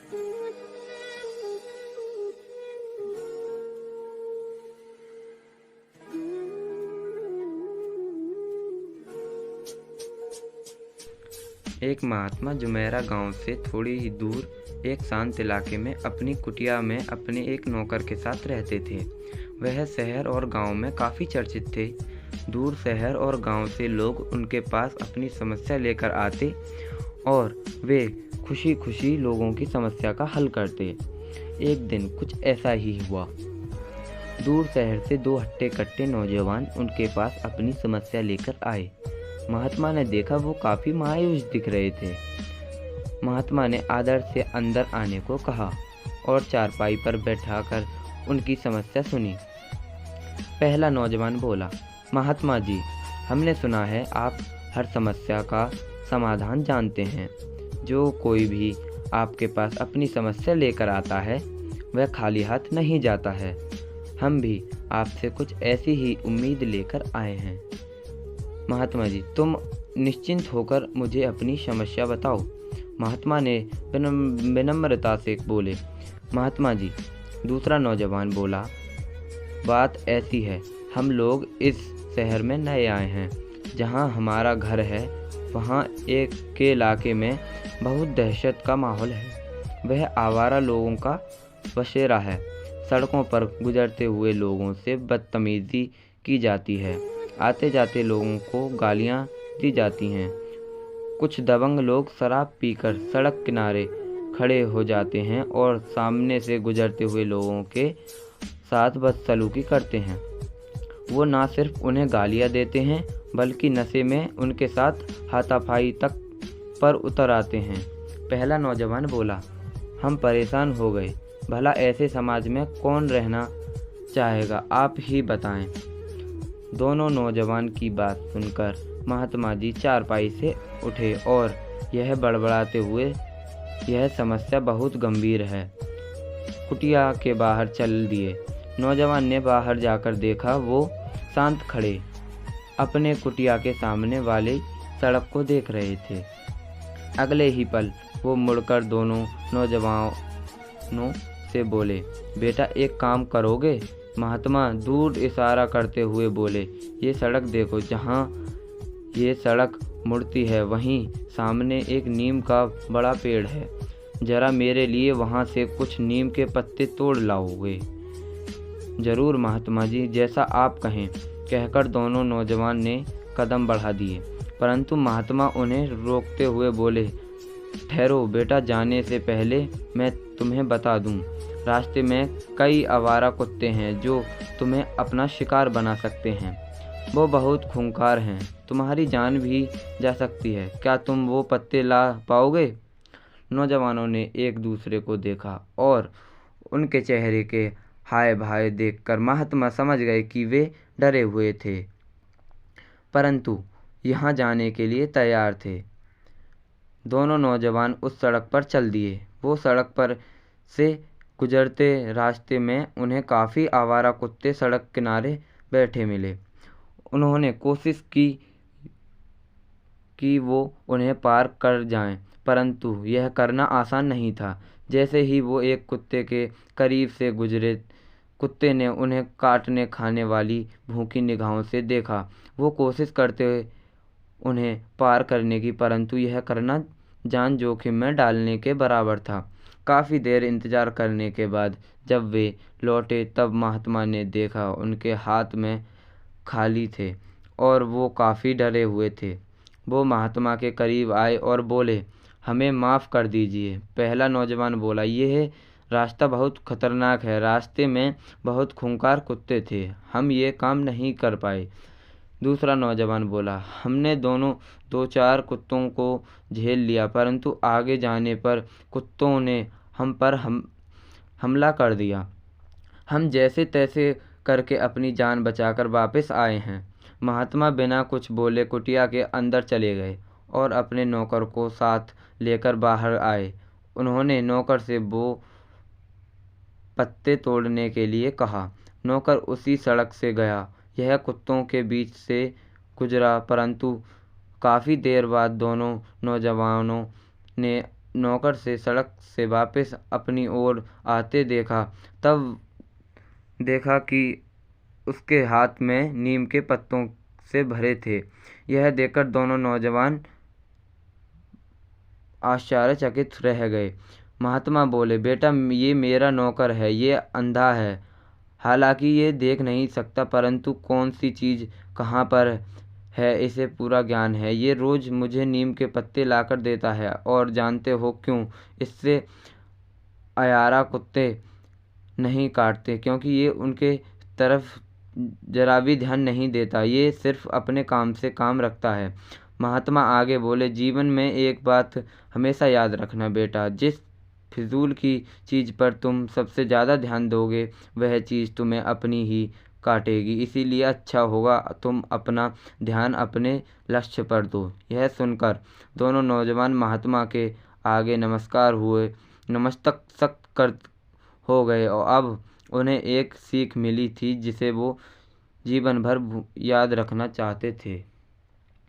एक महात्मा जुमेरा गांव से थोड़ी ही दूर एक शांत इलाके में अपनी कुटिया में अपने एक नौकर के साथ रहते थे। वह शहर और गांव में काफ़ी चर्चित थे। दूर शहर और गांव से लोग उनके पास अपनी समस्या लेकर आते और वे खुशी खुशी लोगों की समस्या का हल करते। एक दिन कुछ ऐसा ही हुआ। दूर शहर से दो हट्टे कट्टे नौजवान उनके पास अपनी समस्या लेकर आए। महात्मा ने देखा वो काफ़ी मायूस दिख रहे थे। महात्मा ने आदर से अंदर आने को कहा और चारपाई पर बैठाकर उनकी समस्या सुनी। पहला नौजवान बोला, महात्मा जी, हमने सुना है आप हर समस्या का समाधान जानते हैं। जो कोई भी आपके पास अपनी समस्या लेकर आता है वह खाली हाथ नहीं जाता है। हम भी आपसे कुछ ऐसी ही उम्मीद लेकर आए हैं। महात्मा जी, तुम निश्चिंत होकर मुझे अपनी समस्या बताओ। महात्मा ने विनम्रता से बोले। महात्मा जी, दूसरा नौजवान बोला, बात ऐसी है, हम लोग इस शहर में नए आए हैं। जहां हमारा घर है वहां एक के इलाके में बहुत दहशत का माहौल है। वह आवारा लोगों का बसेरा है। सड़कों पर गुजरते हुए लोगों से बदतमीजी की जाती है। आते जाते लोगों को गालियां दी जाती हैं। कुछ दबंग लोग शराब पीकर सड़क किनारे खड़े हो जाते हैं और सामने से गुजरते हुए लोगों के साथ बदसलूकी करते हैं। वो ना सिर्फ उन्हें गालियां देते हैं बल्कि नशे में उनके साथ हाथापाई तक पर उतर आते हैं। पहला नौजवान बोला, हम परेशान हो गए। भला ऐसे समाज में कौन रहना चाहेगा, आप ही बताएं। दोनों नौजवान की बात सुनकर महात्मा जी चारपाई से उठे और यह बड़बड़ाते हुए, यह समस्या बहुत गंभीर है, कुटिया के बाहर चल दिए। नौजवान ने बाहर जाकर देखा वो शांत खड़े अपने कुटिया के सामने वाली सड़क को देख रहे थे। अगले ही पल वो मुड़कर दोनों नौजवानों से बोले, बेटा एक काम करोगे? महात्मा दूर इशारा करते हुए बोले, ये सड़क देखो, जहाँ ये सड़क मुड़ती है वहीं सामने एक नीम का बड़ा पेड़ है। जरा मेरे लिए वहाँ से कुछ नीम के पत्ते तोड़ लाओगे? जरूर महात्मा जी, जैसा आप कहें, कहकर दोनों नौजवान ने कदम बढ़ा दिए। परंतु महात्मा उन्हें रोकते हुए बोले, ठहरो बेटा, जाने से पहले मैं तुम्हें बता दूं, रास्ते में कई आवारा कुत्ते हैं जो तुम्हें अपना शिकार बना सकते हैं। वो बहुत खूंखार हैं, तुम्हारी जान भी जा सकती है। क्या तुम वो पत्ते ला पाओगे? नौजवानों ने एक दूसरे को देखा और उनके चेहरे के हाय भाव देखकर महात्मा समझ गए कि वे डरे हुए थे, परंतु यहाँ जाने के लिए तैयार थे। दोनों नौजवान उस सड़क पर चल दिए। वो सड़क पर से गुजरते रास्ते में उन्हें काफ़ी आवारा कुत्ते सड़क किनारे बैठे मिले। उन्होंने कोशिश की कि वो उन्हें पार कर जाएं, परंतु यह करना आसान नहीं था। जैसे ही वो एक कुत्ते के करीब से गुजरे, कुत्ते ने उन्हें काटने खाने वाली भूखी निगाहों से देखा। वो कोशिश करते उन्हें पार करने की, परंतु यह करना जान जोखिम में डालने के बराबर था। काफ़ी देर इंतज़ार करने के बाद जब वे लौटे तब महात्मा ने देखा उनके हाथ में खाली थे और वो काफ़ी डरे हुए थे। वो महात्मा के करीब आए और बोले, हमें माफ़ कर दीजिए। पहला नौजवान बोला, यह रास्ता बहुत खतरनाक है, रास्ते में बहुत खूंखार कुत्ते थे, हम ये काम नहीं कर पाए। दूसरा नौजवान बोला, हमने दोनों 2-4 कुत्तों को झेल लिया, परंतु आगे जाने पर कुत्तों ने हम पर हमला कर दिया। हम जैसे तैसे करके अपनी जान बचाकर वापस आए हैं। महात्मा बिना कुछ बोले कुटिया के अंदर चले गए और अपने नौकर को साथ लेकर बाहर आए। उन्होंने नौकर से वो पत्ते तोड़ने के लिए कहा। नौकर उसी सड़क से गया। यह कुत्तों के बीच से गुजरा, परंतु काफ़ी देर बाद दोनों नौजवानों ने नौकर से सड़क से वापस अपनी ओर आते देखा, तब देखा कि उसके हाथ में नीम के पत्तों से भरे थे। यह देखकर दोनों नौजवान आश्चर्यचकित रह गए। महात्मा बोले, बेटा, ये मेरा नौकर है, ये अंधा है। हालांकि ये देख नहीं सकता, परंतु कौन सी चीज़ कहाँ पर है इसे पूरा ज्ञान है। ये रोज़ मुझे नीम के पत्ते लाकर देता है, और जानते हो क्यों? इससे आयारा कुत्ते नहीं काटते, क्योंकि ये उनके तरफ जरा भी ध्यान नहीं देता। ये सिर्फ अपने काम से काम रखता है। महात्मा आगे बोले, जीवन में एक बात हमेशा याद रखना बेटा, जिस फिजूल की चीज़ पर तुम सबसे ज़्यादा ध्यान दोगे, वह चीज़ तुम्हें अपनी ही काटेगी। इसीलिए अच्छा होगा तुम अपना ध्यान अपने लक्ष्य पर दो। यह सुनकर दोनों नौजवान महात्मा के आगे नमस्तक कर हो गए, और अब उन्हें एक सीख मिली थी जिसे वो जीवन भर याद रखना चाहते थे।